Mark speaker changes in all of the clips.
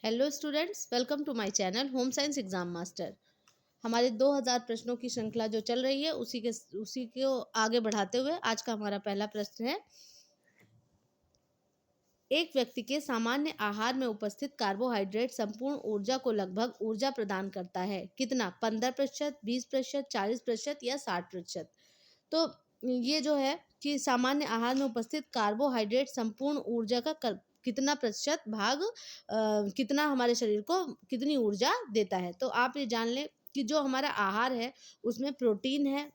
Speaker 1: Hello students, welcome to my channel home science exam master. हमारे 2000 प्रश्नों की श्रृंखला जो चल रही है उसी को आगे बढ़ाते हुए आज का हमारा पहला प्रश्न है। एक व्यक्ति के सामान्य आहार में उपस्थित कार्बोहाइड्रेट संपूर्ण ऊर्जा को लगभग ऊर्जा प्रदान करता है। कितना? 15%, 20%, 40% या 60%। तो ये जो है कि सामान्य आहार में उपस्थित कार्बोहाइड्रेट संपूर्ण ऊर्जा का कितना प्रतिशत भाग कितना हमारे शरीर को कितनी ऊर्जा देता है। तो आप ये जान लें कि जो हमारा आहार है उसमें प्रोटीन है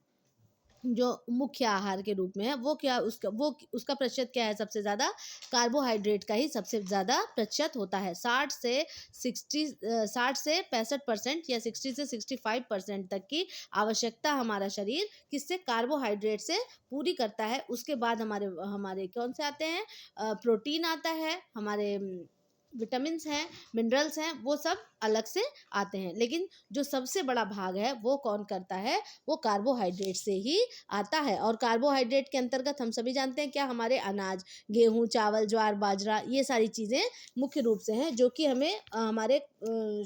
Speaker 1: जो मुख्य आहार के रूप में है, उसका प्रतिशत क्या है? सबसे ज़्यादा कार्बोहाइड्रेट का ही सबसे ज़्यादा प्रतिशत होता है। 60 से 65% या 60 से 65% तक की आवश्यकता हमारा शरीर किससे? कार्बोहाइड्रेट से पूरी करता है। उसके बाद हमारे हमारे कौन से आते हैं? प्रोटीन आता है, हमारे विटामिन्स हैं, मिनरल्स हैं, वो सब अलग से आते हैं। लेकिन जो सबसे बड़ा भाग है वो कौन करता है? वो कार्बोहाइड्रेट से ही आता है। और कार्बोहाइड्रेट के अंतर्गत हम सभी जानते हैं क्या? हमारे अनाज, गेहूं, चावल, ज्वार, बाजरा, ये सारी चीज़ें मुख्य रूप से हैं जो कि हमें हमारे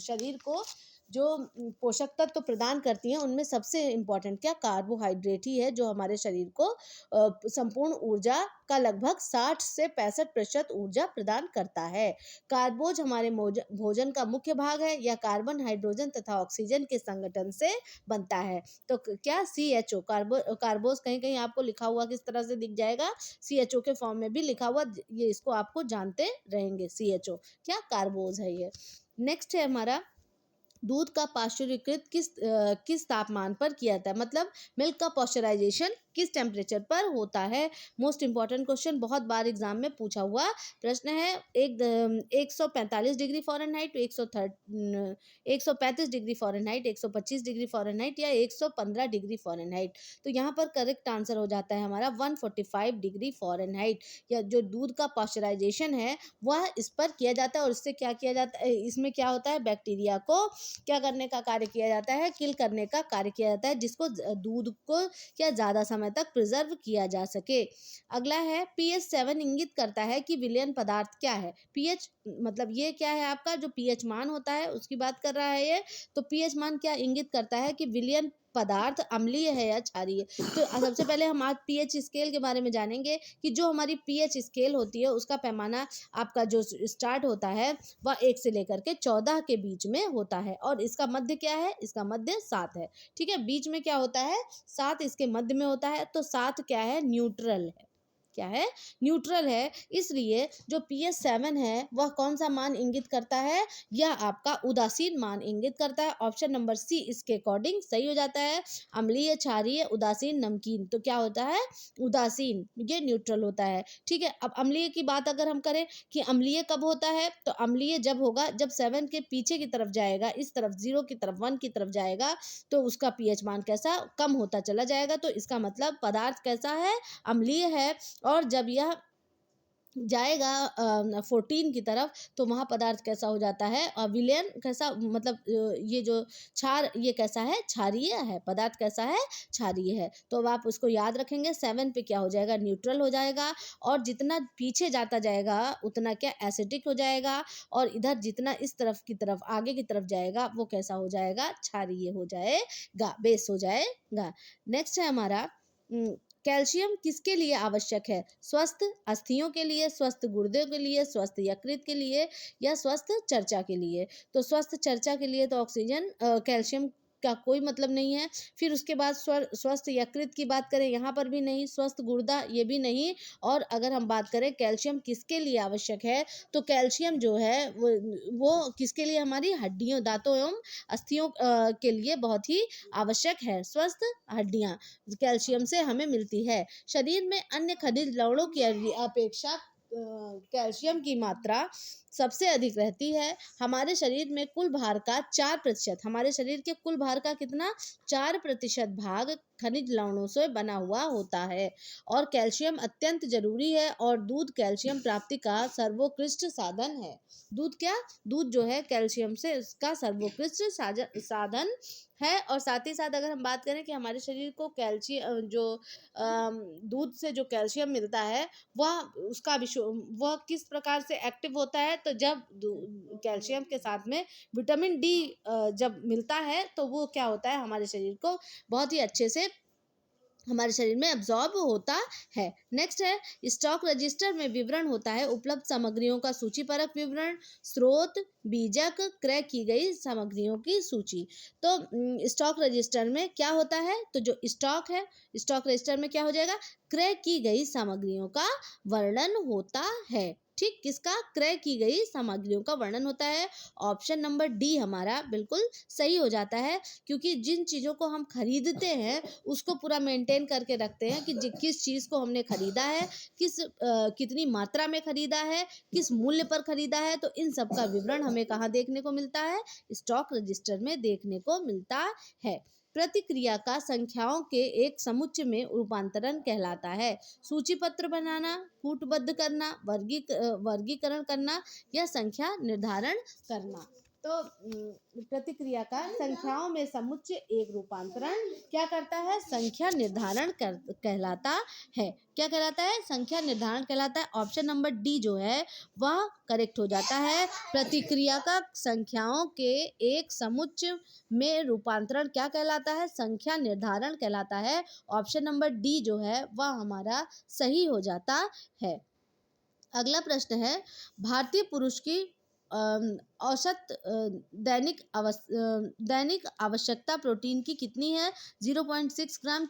Speaker 1: शरीर को जो पोषक तत्व तो प्रदान करती हैं। उनमें सबसे इम्पॉर्टेंट क्या? कार्बोहाइड्रेट ही है जो हमारे शरीर को संपूर्ण ऊर्जा का लगभग 60 से 65% ऊर्जा प्रदान करता है। कार्बोज हमारे भोजन का मुख्य भाग है। यह कार्बन, हाइड्रोजन तथा ऑक्सीजन के संगठन से बनता है। तो क्या? CHO कार्बोज कहीं कहीं आपको लिखा हुआ किस तरह से दिख जाएगा? CHO के फॉर्म में भी लिखा हुआ, ये इसको आपको जानते रहेंगे। CHO क्या? कार्बोज है ये। नेक्स्ट है हमारा, दूध का पाश्चुरीकृत किस तापमान पर किया जाता है? मतलब मिल्क का पॉस्चराइजेशन किस टेम्परेचर पर होता है? मोस्ट इंपॉर्टेंट क्वेश्चन, बहुत बार एग्जाम में पूछा हुआ प्रश्न है। 145 degree Fahrenheit, 135 degree Fahrenheit, 125 degree Fahrenheit या 115 डिग्री फ़ारेनहाइट। तो यहाँ पर करेक्ट आंसर हो जाता है हमारा 145 डिग्री फ़ारेनहाइट। या जो दूध का पॉस्चराइजेशन है वह इस पर किया जाता है। और इससे क्या किया जाता है? इसमें क्या होता है? बैक्टीरिया को क्या करने का कार्य किया जाता है? किल करने का कार्य किया जाता है, जिसको दूध को क्या ज़्यादा समय तक प्रिजर्व किया जा सके। अगला है, pH 7 इंगित करता है कि विलयन पदार्थ क्या है? pH मतलब ये क्या है? आपका जो pH मान होता है उसकी बात कर रहा है ये। तो pH मान क्या इंगित करता है कि विलयन पदार्थ अम्लीय है या क्षारीय। तो सबसे पहले हम आज pH स्केल के बारे में जानेंगे कि जो हमारी pH स्केल होती है उसका पैमाना आपका जो स्टार्ट होता है वह 1 से लेकर के 14 के बीच में होता है। और इसका मध्य क्या है? इसका मध्य 7 है। ठीक है, बीच में क्या होता है? 7 इसके मध्य में होता है। तो 7 क्या है? न्यूट्रल है। क्या है? न्यूट्रल है। इसलिए जो pH 7 है वह कौन सा मान इंगित करता है? यह आपका उदासीन मान इंगित करता है। ऑप्शन नंबर सी इसके अकॉर्डिंग सही हो जाता है। अम्लीय, क्षारीय, उदासीन, नमकीन। तो क्या होता है? उदासीन, ये न्यूट्रल होता है। ठीक है, अब अम्लीय की बात अगर हम करें कि अम्लीय कब होता है, तो अम्लीय जब होगा जब 7 के पीछे की तरफ जाएगा, इस तरफ 0 की तरफ, 1 की तरफ जाएगा, तो उसका pH मान कैसा? कम होता चला जाएगा। तो इसका मतलब पदार्थ कैसा है? अम्लीय है। और जब यह जाएगा 14 की तरफ तो वहाँ पदार्थ कैसा हो जाता है? विलयन कैसा? मतलब ये जो क्षार, ये कैसा है? क्षारीय है। पदार्थ कैसा है? क्षारीय है। तो अब आप उसको याद रखेंगे। 7 पे क्या हो जाएगा? न्यूट्रल हो जाएगा। और जितना पीछे जाता जाएगा उतना क्या? एसिडिक हो जाएगा। और इधर जितना इस तरफ की तरफ, आगे की तरफ जाएगा वो कैसा हो जाएगा? क्षारीय हो जाएगा, बेस हो जाएगा। नेक्स्ट है हमारा, कैल्शियम किसके लिए आवश्यक है? स्वस्थ अस्थियों के लिए, स्वस्थ गुर्दे के लिए, स्वस्थ यकृत के लिए या स्वस्थ चर्चा के लिए? तो स्वस्थ चर्चा के लिए तो ऑक्सीजन कैल्शियम का कोई मतलब नहीं है। फिर उसके बाद स्वस्थ यकृत की बात करें, यहाँ पर भी नहीं। स्वस्थ गुर्दा, ये भी नहीं। और अगर हम बात करें कैल्शियम किसके लिए आवश्यक है, तो कैल्शियम जो है वो किसके लिए? हमारी हड्डियों, दांतों एवं अस्थियों के लिए बहुत ही आवश्यक है। स्वस्थ हड्डियाँ कैल्शियम से हमें मिलती है। शरीर में अन्य खनिज लवणों की अपेक्षा कैल्शियम की मात्रा सबसे अधिक रहती है। हमारे शरीर में कुल भार का 4%, हमारे शरीर के कुल भार का कितना? 4% भाग खनिज लवणों से बना हुआ होता है। और कैल्शियम अत्यंत जरूरी है। और दूध कैल्शियम प्राप्ति का सर्वोत्कृष्ट साधन है। दूध क्या? दूध जो है कैल्शियम से उसका सर्वोत्कृष्ट साधन है। और साथ ही साथ अगर हम बात करें कि हमारे शरीर को कैल्शियम जो दूध से जो कैल्शियम मिलता है वह किस प्रकार से एक्टिव होता है? तो जब कैल्शियम के साथ में विटामिन डी जब मिलता है तो वो क्या होता है, हमारे शरीर को बहुत ही अच्छे से हमारे शरीर में एब्जॉर्ब होता है। नेक्स्ट है, स्टॉक रजिस्टर में विवरण होता है उपलब्ध सामग्रियों का सूचीपरक विवरण, स्रोत, बीजक, क्रय की गई सामग्रियों की सूची। तो स्टॉक रजिस्टर में क्या होता है, तो जो स्टॉक है, स्टॉक रजिस्टर में क्या हो जाएगा, क्रय की गई सामग्रियों का वर्णन होता है। ठीक, किसका, क्रय की गई सामग्रियों का वर्णन होता है। ऑप्शन नंबर डी हमारा बिल्कुल सही हो जाता है, क्योंकि जिन चीज़ों को हम खरीदते हैं उसको पूरा मेंटेन करके रखते हैं कि किस चीज़ को हमने खरीदा है, कितनी मात्रा में खरीदा है, किस मूल्य पर खरीदा है। तो इन सब का विवरण हमें कहाँ देखने को मिलता है, स्टॉक रजिस्टर में देखने को मिलता है। प्रतिक्रिया का संख्याओं के एक समुच्चय में रूपांतरण कहलाता है। सूचीपत्र बनाना, कूटबद्ध करना, वर्गीकरण करना या संख्या निर्धारण करना। तो प्रतिक्रिया का संख्याओं में समुच्चय एक रूपांतरण क्या करता है, संख्या निर्धारण कहलाता है। क्या कहलाता है, संख्या निर्धारण कहलाता है। ऑप्शन नंबर डी जो है वह करेक्ट हो जाता है। प्रतिक्रिया का संख्याओं के एक समुच्चय में रूपांतरण क्या कहलाता है, संख्या निर्धारण कहलाता है। ऑप्शन नंबर डी जो है वह हमारा सही हो जाता है। अगला प्रश्न है, भारतीय पुरुष की औसत दैनिक आवश्यकता प्रोटीन की कितनी है। 0.6 ग्राम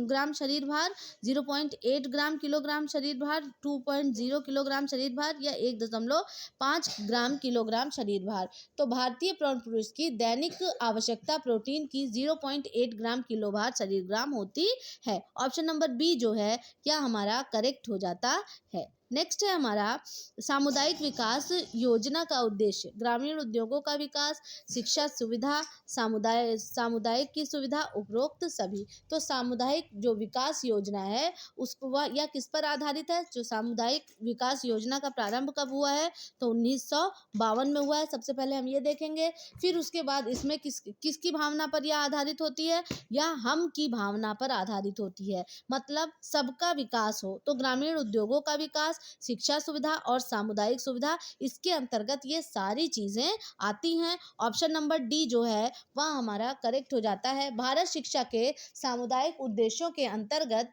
Speaker 1: ग्राम शरीर भार, 0.8 ग्राम किलोग्राम शरीर भार, 2.0 किलोग्राम शरीर भार या 1.5 ग्राम किलोग्राम शरीर भार। तो भारतीय पुरुष की दैनिक आवश्यकता प्रोटीन की 0.8 ग्राम किलो भार शरीर ग्राम होती है। ऑप्शन नंबर बी जो है क्या हमारा करेक्ट हो जाता है। नेक्स्ट है हमारा, सामुदायिक विकास योजना का उद्देश्य ग्रामीण उद्योगों का विकास, शिक्षा सुविधा, सामुदायिक की सुविधा, उपरोक्त सभी। तो सामुदायिक जो विकास योजना है उस वह या किस पर आधारित है, जो सामुदायिक विकास योजना का प्रारंभ कब हुआ है, तो 1952 में हुआ है। सबसे पहले हम ये देखेंगे, फिर उसके बाद इसमें किसकी भावना पर यह आधारित होती है, या हम की भावना पर आधारित होती है। मतलब सबका विकास हो, तो ग्रामीण उद्योगों का विकास, शिक्षा सुविधा और सामुदायिक सुविधा, इसके अंतर्गत ये सारी चीजें आती हैं। ऑप्शन नंबर डी जो है वह हमारा करेक्ट हो जाता है। भारत शिक्षा के सामुदायिक उद्देश्यों के अंतर्गत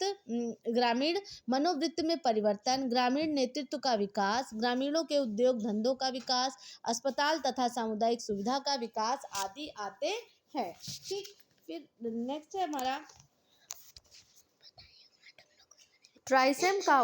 Speaker 1: ग्रामीण मनोवृत्ति में परिवर्तन, ग्रामीण नेतृत्व का विकास, ग्रामीणों के उद्योग धंधों का विकास, अस्पताल तथा सामुदायिक सुविधा का विकास आदि आते हैं। ठीक, फिर नेक्स्ट है हमारा, ट्राइसेम का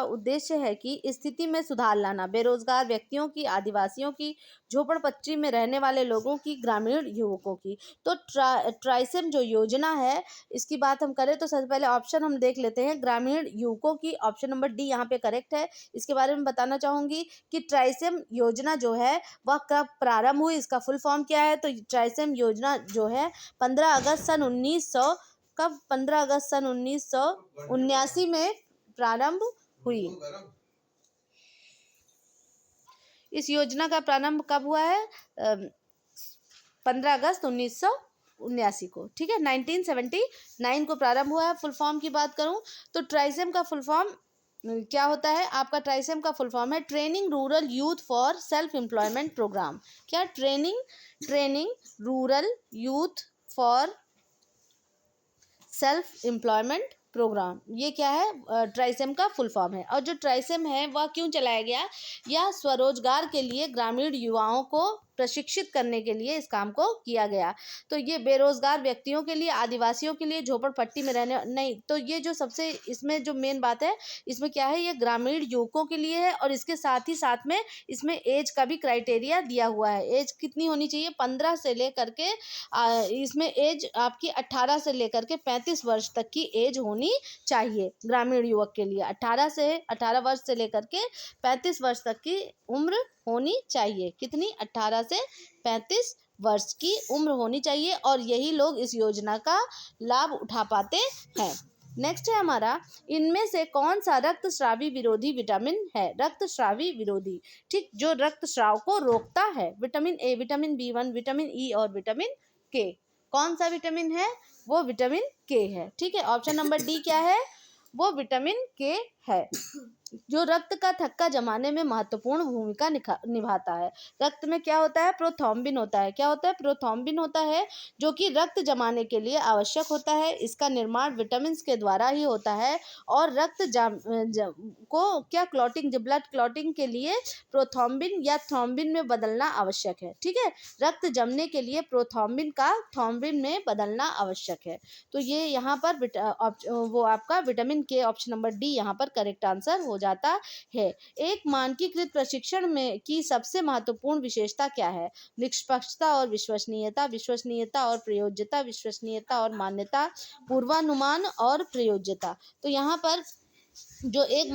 Speaker 1: उद्देश्य है कि स्थिति में सुधार लाना, बेरोजगार व्यक्तियों की, आदिवासियों की, झोपड़पट्टी में रहने वाले लोगों की, ग्रामीण युवकों की। तो ट्राइसेम जो योजना है इसकी बात हम करें तो सबसे पहले ऑप्शन हम देख लेते हैं, ग्रामीण युवकों की। ऑप्शन नंबर डी यहाँ पे करेक्ट है। इसके बारे में बताना चाहूँगी कि ट्राइसेम योजना जो है वह कब प्रारंभ हुई, इसका फुल फॉर्म क्या है। तो ट्राइसेम योजना जो है 15 अगस्त सन 1979 में प्रारंभ हुई। इस योजना का प्रारंभ कब हुआ है, 15 अगस्त 1979 को। ठीक है, 1979 को प्रारंभ हुआ है। फुल फॉर्म की बात करूं तो ट्राइसेम का फुल फॉर्म क्या होता है आपका, ट्राइसेम का फुल फॉर्म है training rural youth for self employment programme. क्या, training rural youth for self employment programme, ये क्या है, ट्राइसेम का फुल फॉर्म है। और जो ट्राइसेम है वह क्यों चलाया गया, यह स्वरोजगार के लिए ग्रामीण युवाओं को प्रशिक्षित करने के लिए इस काम को किया गया। तो ये बेरोजगार व्यक्तियों के लिए, आदिवासियों के लिए, झोपड़पट्टी में रहने नहीं, तो ये जो सबसे इसमें जो मेन बात है इसमें क्या है, ये ग्रामीण युवकों के लिए है। और इसके साथ ही साथ में इसमें एज का भी क्राइटेरिया दिया हुआ है। एज कितनी होनी चाहिए, 15 से लेकर के इसमें एज आपकी 18 से लेकर के 35 वर्ष तक की एज होनी चाहिए ग्रामीण युवक के लिए। 18 वर्ष से लेकर के 35 वर्ष तक की उम्र होनी चाहिए। कितनी, 18 से 35 वर्ष की उम्र होनी चाहिए, और यही लोग इस योजना का लाभ उठा पाते हैं। नेक्स्ट है हमारा, इनमें से कौन सा रक्तस्रावी विरोधी विटामिन है, रक्तस्रावी विरोधी। ठीक, जो रक्तस्राव को रोकता है, vitamin A, vitamin B1, vitamin E और विटामिन के। कौन सा विटामिन है, वो विटामिन के है। ठीक है, ऑप्शन नंबर डी क्या है, वो विटामिन के है। जो रक्त का थक्का जमाने में महत्वपूर्ण भूमिका निभाता है। रक्त में क्या होता है? प्रोथ्रोम्बिन होता है। क्या होता है? प्रोथ्रोम्बिन होता है, जो कि रक्त जमाने के लिए आवश्यक होता है। इसका निर्माण विटामिन के द्वारा ही होता है और रक्त को क्या क्लॉटिंग, ब्लड क्लॉटिंग के लिए प्रोथ्रोम्बिन या थ्रोम्बिन में बदलना आवश्यक है। ठीक है, रक्त जमने के लिए प्रोथ्रोम्बिन का थ्रोम्बिन में बदलना आवश्यक है। तो ये यहाँ पर वो आपका विटामिन के, ऑप्शन नंबर डी यहाँ पर करेक्ट आंसर हो जाता है। एक मानकीकृत प्रशिक्षण में की सबसे महत्वपूर्ण विशेषता क्या है? निष्पक्षता और विश्वसनीयता, विश्वसनीयता और प्रयोज्यता, विश्वसनीयता और मान्यता, पूर्वानुमान और प्रयोज्यता। तो यहाँ पर जो एक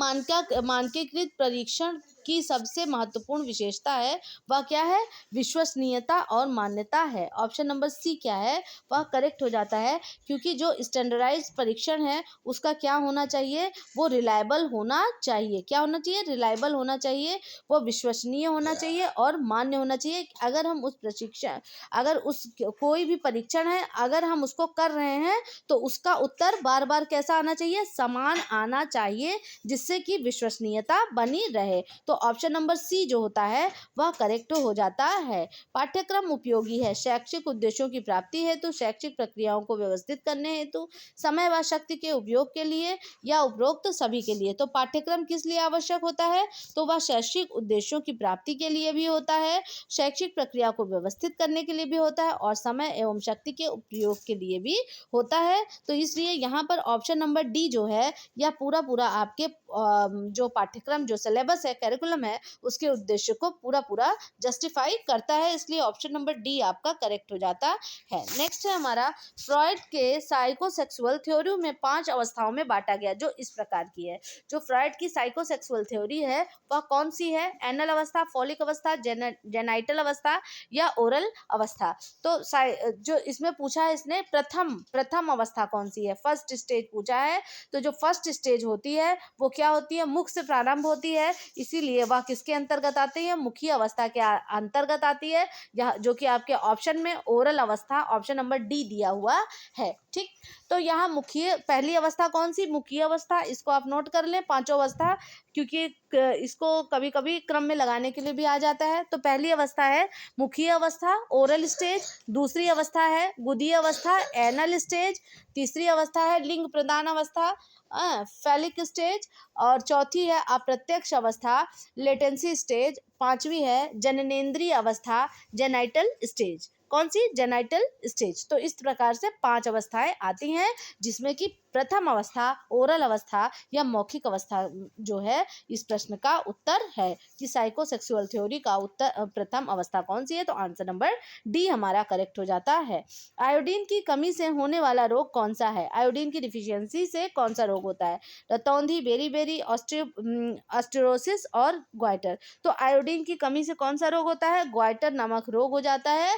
Speaker 1: मानकीकृत परीक्षण की सबसे महत्वपूर्ण विशेषता है वह क्या है? विश्वसनीयता और मान्यता है। ऑप्शन नंबर सी क्या है? वह करेक्ट हो जाता है, क्योंकि जो स्टैंडर्डाइज परीक्षण है उसका क्या होना चाहिए? वो रिलायबल होना चाहिए। क्या होना चाहिए? रिलायबल होना चाहिए, वो विश्वसनीय होना चाहिए और मान्य होना चाहिए। अगर उस कोई भी परीक्षण है, अगर हम उसको कर रहे हैं तो उसका उत्तर बार बार कैसा आना चाहिए? समान आना चाहिए, जिससे कि विश्वसनीयता बनी रहे। तो ऑप्शन नंबर सी जो होता है वह करेक्ट हो जाता है। पाठ्यक्रम उपयोगी है शैक्षिक उद्देश्यों की प्राप्ति हेतु, शैक्षिक प्रक्रियाओं को व्यवस्थित करने हेतु, समय व शक्ति के उपयोग के लिए या उपरोक्त सभी के लिए। तो पाठ्यक्रम किस लिए आवश्यक होता है? तो वह शैक्षिक उद्देश्यों की प्राप्ति के लिए भी होता है, शैक्षिक प्रक्रिया को व्यवस्थित करने के लिए भी होता है और समय एवं शक्ति के उपयोग के लिए भी होता है। तो इसलिए यहाँ पर ऑप्शन नंबर डी जो है यह पूरा पूरा आपके जो पाठ्यक्रम, जो सिलेबस है, करिकुलम है, उसके उद्देश्य को पूरा पूरा जस्टिफाई करता है। इसलिए ऑप्शन नंबर डी आपका करेक्ट हो जाता है। नेक्स्ट है हमारा, फ्रॉइड के साइकोसेक्सुअल थ्योरी में 5 अवस्थाओं में बांटा गया, जो इस प्रकार की है। जो फ्रॉइड की साइकोसेक्सुअल थ्योरी है वह कौन सी है? एनल अवस्था, फॉलिक अवस्था, जेनाइटल अवस्था या ओरल अवस्था। तो जो इसमें पूछा है इसने, प्रथम अवस्था कौन सी है? फर्स्ट स्टेज पूछा है। तो जो फर्स्ट स्टेज होती है वो क्या होती है? मुख से प्रारंभ होती है, इसीलिए वह किसके अंतर्गत आती है? मुखीय अवस्था के अंतर्गत आती है, जो कि आपके ऑप्शन में ओरल अवस्था, ऑप्शन नंबर डी दिया हुआ है। ठीक, तो यहाँ मुखीय पहली अवस्था कौन सी? मुखीय अवस्था, इसको आप नोट कर लें, 5 अवस्था, क्योंकि इसको कभी कभी क्रम में लगाने के लिए भी आ जाता है। तो पहली अवस्था है मुखीय अवस्था, ओरल स्टेज। दूसरी अवस्था है गुदीय अवस्था, एनल स्टेज। तीसरी अवस्था है लिंग प्रदान अवस्था, फैलिक स्टेज। और चौथी है अप्रत्यक्ष अवस्था, लेटेंसी स्टेज। पांचवी है जननेंद्रिय अवस्था, जेनाइटल स्टेज। कौन सी? Genital stage. तो इस प्रकार से 5 अवस्थाएं आती हैं, जिसमें कि प्रथम अवस्था, ओरल अवस्था या मौखिक अवस्था जो है इस प्रश्न का उत्तर है कि साइकोसेक्सुअल थ्योरी का उत्तर प्रथम अवस्था कौन सी है? तो आंसर नंबर डी हमारा करेक्ट हो जाता है। आयोडीन की कमी से होने वाला रोग कौन सा है? आयोडीन की डिफिशियंसी से कौन सा रोग होता है? रतौंधी, बेरी, ऑस्टियोरोसिस और ग्वाइटर। तो आयोडीन की कमी से कौन सा रोग होता है? ग्वाइटर नामक रोग हो जाता है।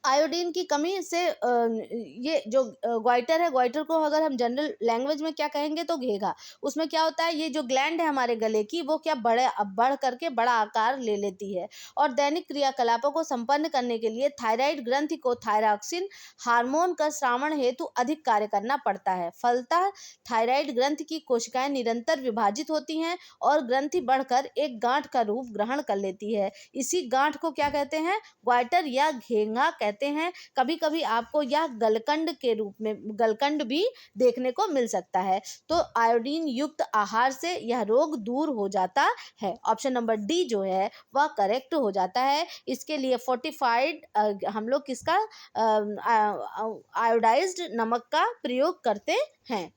Speaker 1: आयोडीन की कमी से ये जो ग्वाइटर है, ग्वाइटर को अगर हम जनरल लैंग्वेज में क्या कहेंगे तो घेघा। उसमें क्या होता है, ये जो ग्लैंड है हमारे गले की, वो क्या बढ़ करके बड़ा आकार ले लेती है और दैनिक क्रियाकलापों को संपन्न करने के लिए थायराइड ग्रंथि को थायरॉक्सिन हार्मोन का स्रावण हेतु अधिक कार्य करना पड़ता है। फलतः थायराइड ग्रंथि की कोशिकाएं निरंतर विभाजित होती हैं और ग्रंथि बढ़कर एक गांठ का रूप ग्रहण कर लेती है। इसी गांठ को क्या कहते हैं? ग्वाइटर या घेंगा कहते हैं। कभी कभी आपको यह गलकंड के रूप में, गलकंड भी देखने को मिल सकता है। तो आयोडीन युक्त आहार से यह रोग दूर हो जाता है। ऑप्शन नंबर डी जो है वह करेक्ट हो जाता है। इसके लिए फोर्टिफाइड हम लोग किसका आयोडाइज्ड नमक का प्रयोग करते हैं।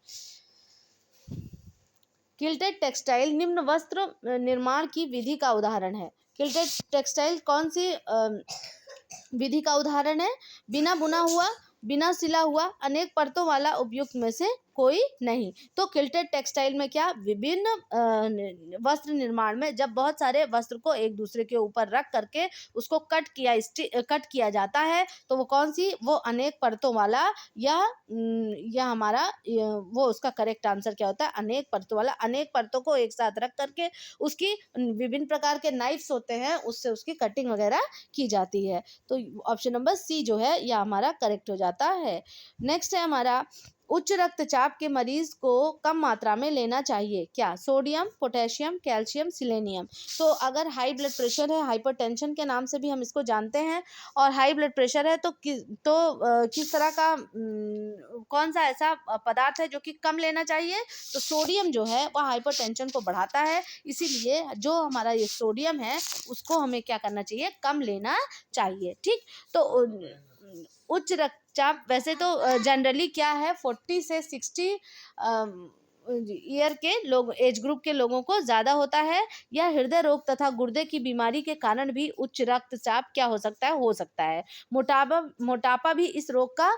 Speaker 1: किल्टेड टेक्सटाइल निम्न वस्त्र निर्माण की विधि का उदाहरण है। किल्टेड टेक्सटाइल कौन सी विधि का उदाहरण है? बिना बुना हुआ, बिना सिला हुआ, अनेक परतों वाला, उपयुक्त में से कोई नहीं। तो किल्टेड टेक्सटाइल में क्या, विभिन्न वस्त्र निर्माण में जब बहुत सारे वस्त्र को एक दूसरे के ऊपर रख करके उसको कट किया जाता है, तो वो कौन सी? वो अनेक परतों वाला, या हमारा वो उसका करेक्ट आंसर क्या होता है? अनेक परतों वाला। अनेक परतों को एक साथ रख करके उसकी विभिन्न प्रकार के नाइफ्स होते हैं, उससे उसकी कटिंग वगैरह की जाती है। तो ऑप्शन नंबर सी जो है यह हमारा करेक्ट हो जाता है। नेक्स्ट है हमारा, उच्च रक्तचाप के मरीज को कम मात्रा में लेना चाहिए? क्या? Sodium, potassium, calcium, selenium. तो अगर हाई ब्लड प्रेशर है, हाइपरटेंशन के नाम से भी हम इसको जानते हैं, और हाई ब्लड प्रेशर है तो किस तरह का कौन सा ऐसा पदार्थ है जो कि कम लेना चाहिए? तो सोडियम जो है वह हाइपरटेंशन को बढ़ाता है, इसीलिए जो हमारा ये सोडियम है उसको हमें क्या करना चाहिए? कम लेना चाहिए। ठीक। तो उच्च रक्तचाप वैसे तो जनरली क्या है, 40 से 60 ईयर के लोग, एज ग्रुप के लोगों को ज़्यादा होता है। यह हृदय रोग तथा गुर्दे की बीमारी के कारण भी उच्च रक्तचाप क्या हो सकता है? हो सकता है। मोटापा भी इस रोग का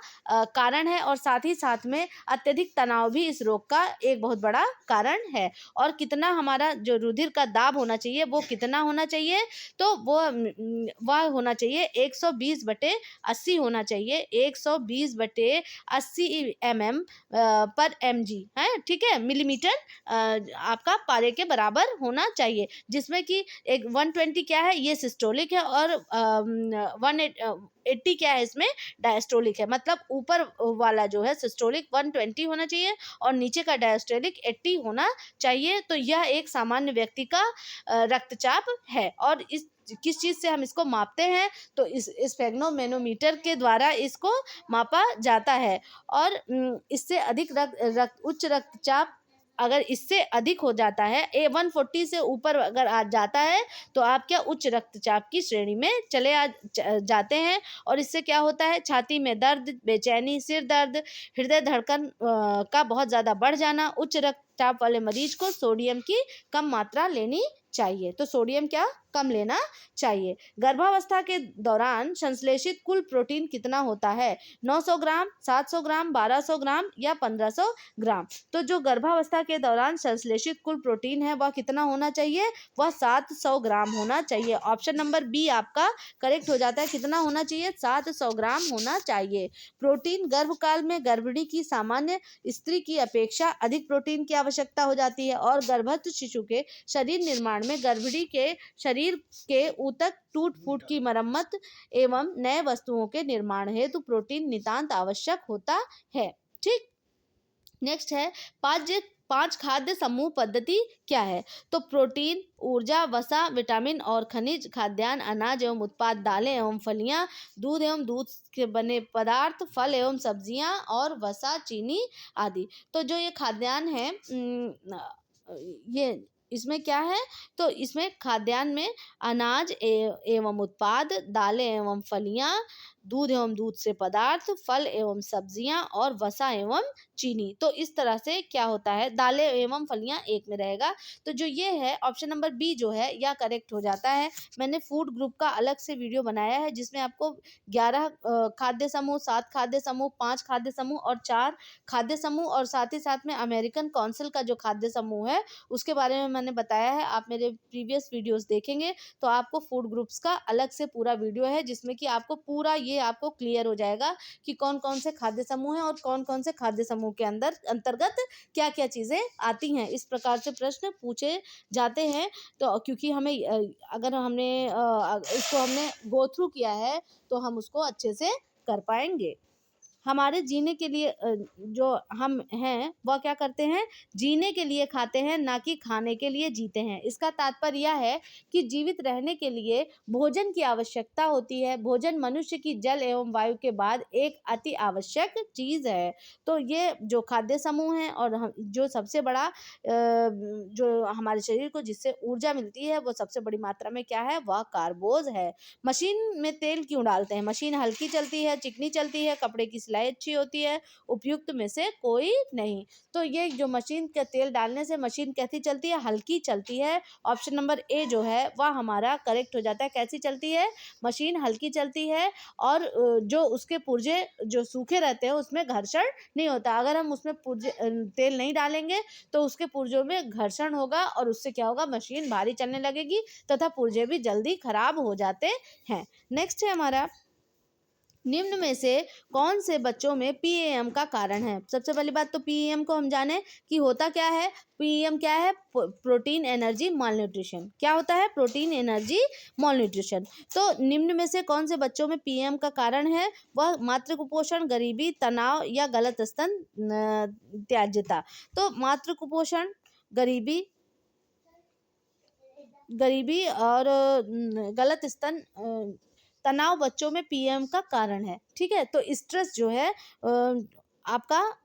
Speaker 1: कारण है, और साथ ही साथ में अत्यधिक तनाव भी इस रोग का एक बहुत बड़ा कारण है। और कितना हमारा जो रुधिर का दाब होना चाहिए वो कितना होना चाहिए? तो वह होना चाहिए 120/80 होना चाहिए, 120/80 mm पर mg है, ठीक है, मिलीमीटर आपका पारे के बराबर होना चाहिए, जिसमें कि एक 120 क्या है, ये सिस्टोलिक है, और 180 क्या है, इसमें डायस्टोलिक है। मतलब ऊपर वाला जो है सिस्टोलिक 120 होना चाहिए और नीचे का डायस्टोलिक 80 होना चाहिए। तो यह एक सामान्य व्यक्ति का रक्तचाप है। और इस किस चीज़ से हम इसको मापते हैं? तो इस स्फेग्नोमेनोमीटर के द्वारा इसको मापा जाता है। और इससे अधिक उच्च रक्तचाप अगर इससे अधिक हो जाता है, 140 से ऊपर अगर आ जाता है, तो आप क्या उच्च रक्तचाप की श्रेणी में चले जाते हैं। और इससे क्या होता है? छाती में दर्द, बेचैनी, सिर दर्द, हृदय धड़कन का बहुत ज़्यादा बढ़ जाना। उच्च रक्तचाप वाले मरीज को सोडियम की कम मात्रा लेनी चाहिए। तो सोडियम क्या? कम लेना चाहिए। गर्भावस्था के दौरान संश्लेषित कुल प्रोटीन कितना होता है? 900 ग्राम, 700 ग्राम, 1200 ग्राम या 1500 ग्राम। तो जो गर्भावस्था के दौरान संश्लेषित कुल प्रोटीन है वह कितना होना चाहिए? वह 700 ग्राम होना चाहिए। ऑप्शन नंबर बी आपका करेक्ट हो जाता है। कितना होना चाहिए? 700 ग्राम होना चाहिए। प्रोटीन गर्भकाल में गर्भिणी की सामान्य स्त्री की अपेक्षा अधिक प्रोटीन की आवश्यकता हो जाती है, और गर्भस्थ शिशु के शरीर निर्माण में गर्भिणी के शरीर के ऊतक टूट फूट की मरम्मत एवं नए वस्तुओं के निर्माण हेतु प्रोटीन नितांत आवश्यक होता है। ठीक। नेक्स्ट है पांच खाद्य समूह पद्धति क्या है? तो प्रोटीन, ऊर्जा, वसा, विटामिन और खनिज, खाद्यान्न, अनाज एवं उत्पाद, दालें एवं फलियां, दूध एवं दूध के बने पदार्थ, फल एवं सब्जियां, और वसा, चीनी आदि। तो जो ये खाद्यान्न है, ये इसमें क्या है? तो इसमें खाद्यान्न में अनाज एवं उत्पाद, दालें एवं फलियां, दूध एवं दूध से पदार्थ, फल एवं सब्जियां, और वसा एवं चीनी। तो इस तरह से क्या होता है? दालें एवं फलियां एक में रहेगा। तो जो ये है ऑप्शन नंबर बी जो है यह करेक्ट हो जाता है। मैंने फूड ग्रुप का अलग से वीडियो बनाया है, जिसमें आपको 11 खाद्य समूह, 7 खाद्य समूह, 5 खाद्य समूह और 4 खाद्य समूह, और साथ ही साथ में अमेरिकन काउंसिल का जो खाद्य समूह है उसके बारे में मैंने बताया है। आप मेरे प्रीवियस वीडियोस देखेंगे तो आपको फूड ग्रुप्स का अलग से पूरा वीडियो है, जिसमें कि आपको पूरा ये आपको क्लियर हो जाएगा कि कौन कौन से खाद्य समूह हैं और कौन कौन से खाद्य समूह के अंतर्गत क्या क्या चीज़ें आती हैं। इस प्रकार से प्रश्न पूछे जाते हैं। तो क्योंकि हमें अगर हमने इसको हमने गो थ्रू किया है तो हम उसको अच्छे से कर पाएंगे। हमारे जीने के लिए जो हम हैं वह क्या करते हैं? जीने के लिए खाते हैं, ना कि खाने के लिए जीते हैं। इसका तात्पर्य यह है कि जीवित रहने के लिए भोजन की आवश्यकता होती है। भोजन मनुष्य की जल एवं वायु के बाद एक अति आवश्यक चीज़ है। तो ये जो खाद्य समूह हैं, और जो सबसे बड़ा जो हमारे शरीर को जिससे ऊर्जा मिलती है वो सबसे बड़ी मात्रा में क्या है? वह कार्बोज है। मशीन में तेल क्यों डालते हैं? मशीन हल्की चलती है, चिकनी चलती है, कपड़े की सिलाई अच्छी होती है, उपयुक्त में से कोई नहीं। तो ये जो मशीन के तेल डालने से मशीन कैसी चलती है? हल्की चलती है। ऑप्शन नंबर ए जो है वह हमारा करेक्ट हो जाता है। कैसी चलती है? मशीन हल्की चलती है, और जो उसके पुर्जे जो सूखे रहते हैं उसमें घर्षण नहीं होता। अगर हम उसमें पुर्जे तेल नहीं डालेंगे तो उसके पुर्जों में घर्षण होगा, और उससे क्या होगा? मशीन भारी चलने लगेगी तथा पुर्जे भी जल्दी खराब हो जाते हैं। नेक्स्ट है हमारा निम्न में से कौन से बच्चों में पीएएम का कारण है? सबसे पहली बात तो पीएएम को हम जाने कि होता क्या है। पीएएम क्या है? Protein energy malnutrition. क्या होता है? Protein energy malnutrition. तो निम्न में से कौन से बच्चों में पीएएम का कारण है? वह मातृ कुपोषण, गरीबी, तनाव या गलत स्तन त्याज्यता। तो मातृ कुपोषण, गरीबी गरीबी और गलत स्तन तनाव बच्चों में पीएम का कारण है। ठीक है, तो स्ट्रेस जो है आपका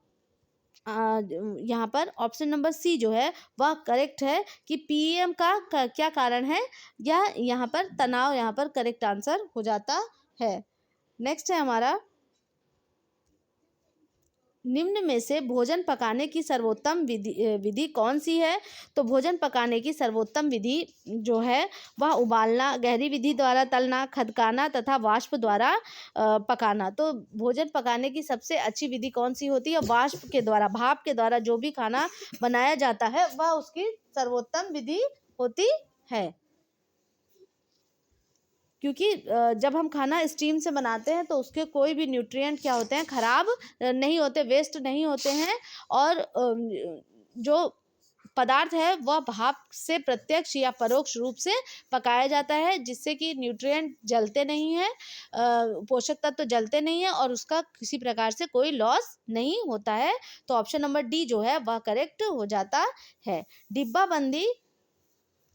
Speaker 1: यहाँ पर ऑप्शन नंबर सी जो है वह करेक्ट है कि पीएम का क्या कारण है, या यहाँ पर तनाव यहाँ पर करेक्ट आंसर हो जाता है। नेक्स्ट है हमारा, निम्न में से भोजन पकाने की सर्वोत्तम विधि कौन सी है? तो भोजन पकाने की सर्वोत्तम विधि जो है वह उबालना, गहरी विधि द्वारा तलना, खदकाना तथा वाष्प द्वारा पकाना। तो भोजन पकाने की सबसे अच्छी विधि कौन सी होती है? वाष्प के द्वारा, भाप के द्वारा जो भी खाना बनाया जाता है वह उसकी सर्वोत्तम विधि होती है। क्योंकि जब हम खाना स्टीम से बनाते हैं तो उसके कोई भी न्यूट्रिएंट क्या होते हैं, खराब नहीं होते, वेस्ट नहीं होते हैं। और जो पदार्थ है वह भाप से प्रत्यक्ष या परोक्ष रूप से पकाया जाता है, जिससे कि न्यूट्रिएंट जलते नहीं हैं, पोषक तत्व जलते नहीं हैं और उसका किसी प्रकार से कोई लॉस नहीं होता है। तो ऑप्शन नंबर डी जो है वह करेक्ट हो जाता है। डिब्बाबंदी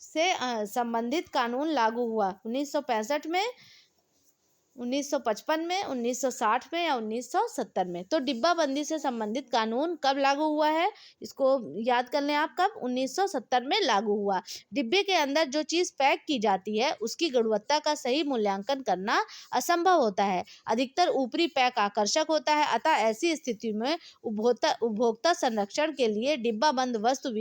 Speaker 1: से संबंधित कानून लागू हुआ 1965 में, 1955 में, 1960 में या 1970 में। तो डिब्बाबंदी से संबंधित कानून कब लागू हुआ है? इसको याद कर लें आप, कब? 1970 में लागू हुआ। डिब्बे के अंदर जो चीज़ पैक की जाती है उसकी गुणवत्ता का सही मूल्यांकन करना असंभव होता है। अधिकतर ऊपरी पैक आकर्षक होता है, अतः ऐसी स्थिति में उपभोक्ता संरक्षण के लिए डिब्बाबंद वस्तु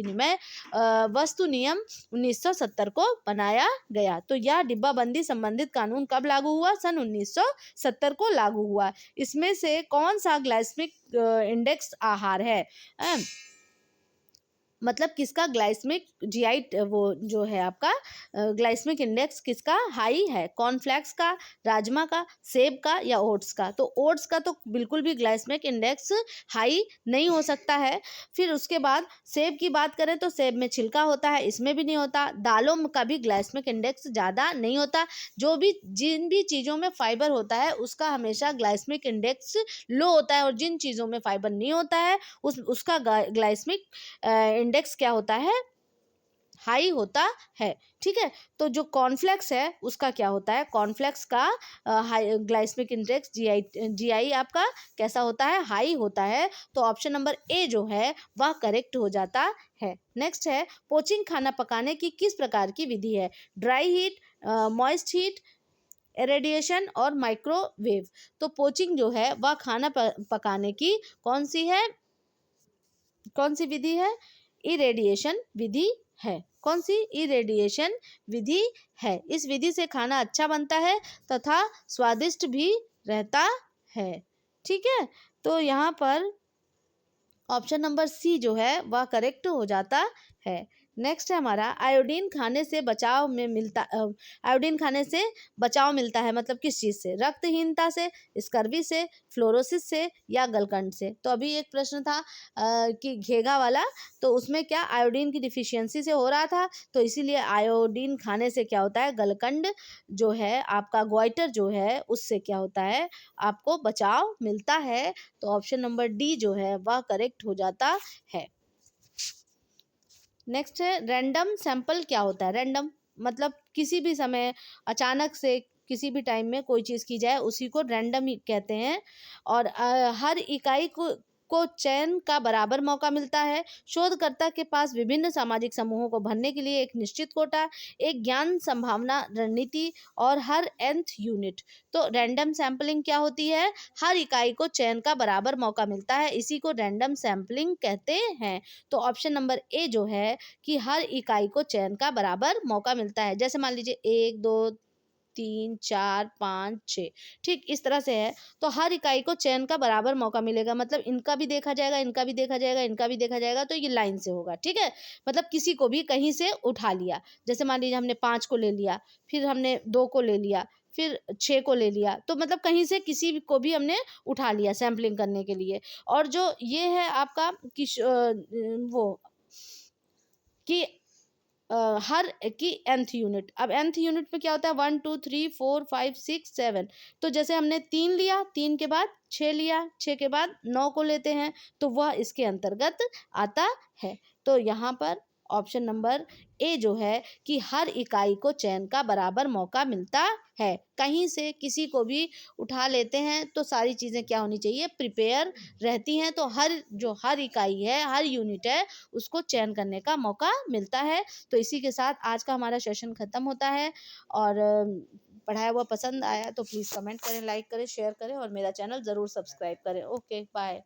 Speaker 1: नियम 1970 को बनाया गया। तो यह डिब्बाबंदी संबंधित कानून कब लागू हुआ? सन 1970 को लागू हुआ। इसमें से कौन सा ग्लाइसेमिक इंडेक्स आहार है? मतलब किसका ग्लाइसेमिक जीआई वो जो है आपका ग्लाइसेमिक इंडेक्स किसका हाई है? कॉर्नफ्लेक्स का, राजमा का, सेब का या ओट्स का? तो ओट्स का तो बिल्कुल भी ग्लाइसेमिक इंडेक्स हाई नहीं हो सकता है। फिर उसके बाद सेब की बात करें तो सेब में छिलका होता है, इसमें भी नहीं होता। दालों का भी ग्लाइसेमिक इंडेक्स ज़्यादा नहीं होता। जिन भी चीज़ों में फाइबर होता है उसका हमेशा ग्लाइसेमिक इंडेक्स लो होता है, और जिन चीज़ों में फाइबर नहीं होता है उसका ग्लाइसेमिक इंडेक्स क्या होता है? हाई होता है। ठीक है, तो जो कॉर्नफ्लेक्स है उसका क्या होता है? कॉर्नफ्लेक्स का हाई ग्लाइसेमिक इंडेक्स जीआई आपका कैसा होता है? हाई होता है। तो ऑप्शन नंबर ए जो है वह करेक्ट हो जाता है। नेक्स्ट है, पोचिंग खाना पकाने की किस प्रकार की विधि है? Dry heat, moist heat, irradiation और माइक्रोवेव। तो पोचिंग जो है वह खाना पकाने की कौन सी विधि है? इरेडिएशन विधि है। कौन सी? इरेडिएशन विधि है। इस विधि से खाना अच्छा बनता है तथा स्वादिष्ट भी रहता है। ठीक है, तो यहाँ पर ऑप्शन नंबर सी जो है वह करेक्ट हो जाता है। नेक्स्ट है हमारा, आयोडीन खाने से बचाव मिलता है, मतलब किस चीज़ से? रक्तहीनता से, स्कर्वी से, फ्लोरोसिस से या गलकंड से? तो अभी एक प्रश्न था कि घेगा वाला, तो उसमें क्या आयोडीन की डिफिशियंसी से हो रहा था, तो इसीलिए आयोडीन खाने से क्या होता है? गलकंड जो है आपका, ग्वाइटर जो है उससे क्या होता है? आपको बचाव मिलता है। तो ऑप्शन नंबर डी जो है वह करेक्ट हो जाता है। नेक्स्ट है, रैंडम सैंपल क्या होता है? रैंडम मतलब किसी भी समय अचानक से किसी भी टाइम में कोई चीज़ की जाए उसी को रैंडम ही कहते हैं। और हर इकाई को चयन का बराबर मौका मिलता है। शोधकर्ता के पास विभिन्न सामाजिक समूहों को भरने के लिए एक निश्चित कोटा, एक ज्ञान संभावना रणनीति और हर nth यूनिट। तो रैंडम सैम्पलिंग क्या होती है? हर इकाई को चयन का बराबर मौका मिलता है, इसी को रैंडम सैम्पलिंग कहते हैं। तो ऑप्शन नंबर ए जो है कि हर इकाई को चयन का बराबर मौका मिलता है। जैसे मान लीजिए 1 2 3 4 5 6, ठीक इस तरह से है। तो हर इकाई को चयन का बराबर मौका मिलेगा, मतलब इनका भी देखा जाएगा, इनका भी देखा जाएगा, इनका भी देखा जाएगा, तो ये लाइन से होगा। ठीक है, मतलब किसी को भी कहीं से उठा लिया, जैसे मान लीजिए हमने 5 को ले लिया, फिर हमने 2 को ले लिया, फिर 6 को ले लिया, तो मतलब कहीं से किसी को भी हमने उठा लिया सैंपलिंग करने के लिए। और जो ये है आपका वो कि हर की nth यूनिट, अब nth यूनिट में क्या होता है, 1 2 3 4 5 6 7, तो जैसे हमने 3 लिया, 3 के बाद 6 लिया, 6 के बाद 9 को लेते हैं, तो वह इसके अंतर्गत आता है। तो यहाँ पर ऑप्शन नंबर ए जो है कि हर इकाई को चयन का बराबर मौका मिलता है। कहीं से किसी को भी उठा लेते हैं तो सारी चीज़ें क्या होनी चाहिए, प्रिपेयर रहती हैं, तो हर इकाई है, हर यूनिट है, उसको चयन करने का मौका मिलता है। तो इसी के साथ आज का हमारा सेशन ख़त्म होता है। और पढ़ाया हुआ पसंद आया तो प्लीज़ कमेंट करें, लाइक करें, शेयर करें और मेरा चैनल ज़रूर सब्सक्राइब करें। Okay, bye.